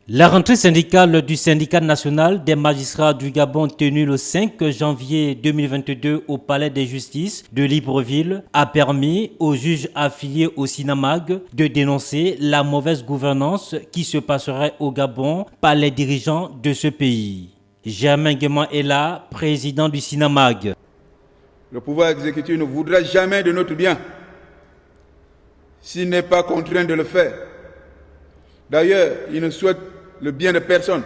La rentrée syndicale du syndicat national des magistrats du Gabon tenue le 5 janvier 2022 au Palais de justice de Libreville a permis aux juges affiliés au SINAMAG de dénoncer la mauvaise gouvernance qui se passerait au Gabon par les dirigeants de ce pays. Germain Guéman est là, président du SINAMAG. Le pouvoir exécutif ne voudra jamais de notre bien s'il n'est pas contraint de le faire. D'ailleurs, il ne souhaite le bien de personne,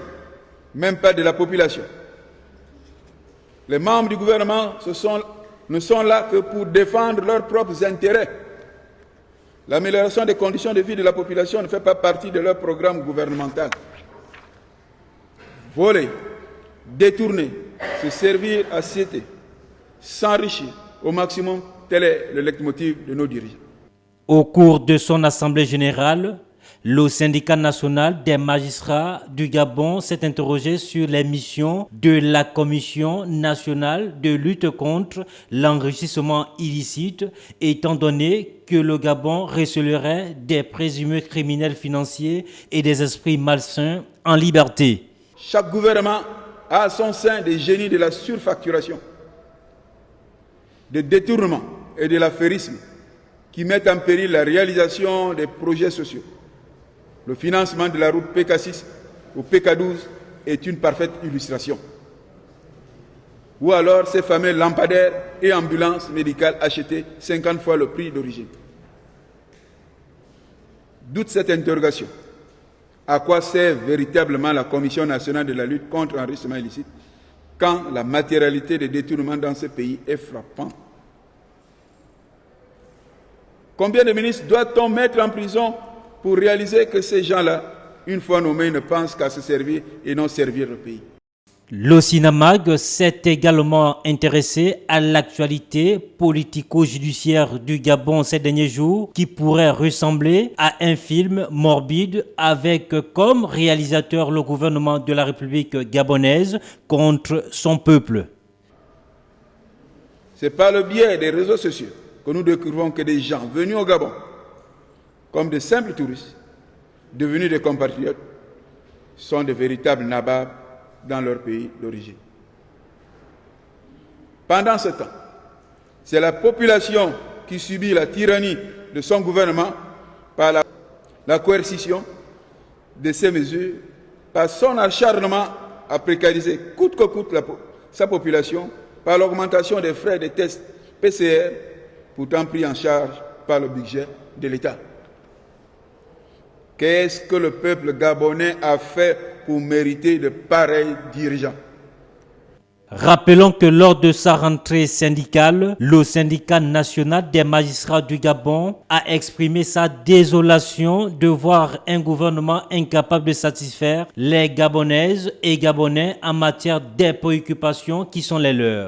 même pas de la population. Les membres du gouvernement ne sont là que pour défendre leurs propres intérêts. L'amélioration des conditions de vie de la population ne fait pas partie de leur programme gouvernemental. Voler, détourner, se servir à citer, s'enrichir au maximum, tel est le leitmotiv de nos dirigeants. Au cours de son assemblée générale, le syndicat national des magistrats du Gabon s'est interrogé sur les missions de la Commission nationale de lutte contre l'enrichissement illicite, étant donné que le Gabon recèlerait des présumés criminels financiers et des esprits malsains en liberté. Chaque gouvernement a à son sein des génies de la surfacturation, des détournements et de l'affairisme qui mettent en péril la réalisation des projets sociaux. Le financement de la route PK6 ou PK12 est une parfaite illustration. Ou alors ces fameux lampadaires et ambulances médicales achetées 50 fois le prix d'origine. D'où cette interrogation. À quoi sert véritablement la Commission nationale de la lutte contre l'enrichissement illicite quand la matérialité des détournements dans ce pays est frappante? Combien de ministres doit-on mettre en prison pour réaliser que ces gens-là, une fois nommés, ne pensent qu'à se servir et non servir le pays? Le SINAMAG s'est également intéressé à l'actualité politico-judiciaire du Gabon ces derniers jours, qui pourrait ressembler à un film morbide avec comme réalisateur le gouvernement de la République gabonaise contre son peuple. C'est par le biais des réseaux sociaux que nous découvrons que des gens venus au Gabon, comme de simples touristes, devenus des compatriotes, sont de véritables nababs dans leur pays d'origine. Pendant ce temps, c'est la population qui subit la tyrannie de son gouvernement par la coercition de ses mesures, par son acharnement à précariser coûte que coûte sa population, par l'augmentation des frais des tests PCR, pourtant pris en charge par le budget de l'État. Qu'est-ce que le peuple gabonais a fait pour mériter de pareils dirigeants? Rappelons que lors de sa rentrée syndicale, le syndicat national des magistrats du Gabon a exprimé sa désolation de voir un gouvernement incapable de satisfaire les Gabonaises et Gabonais en matière des préoccupations qui sont les leurs.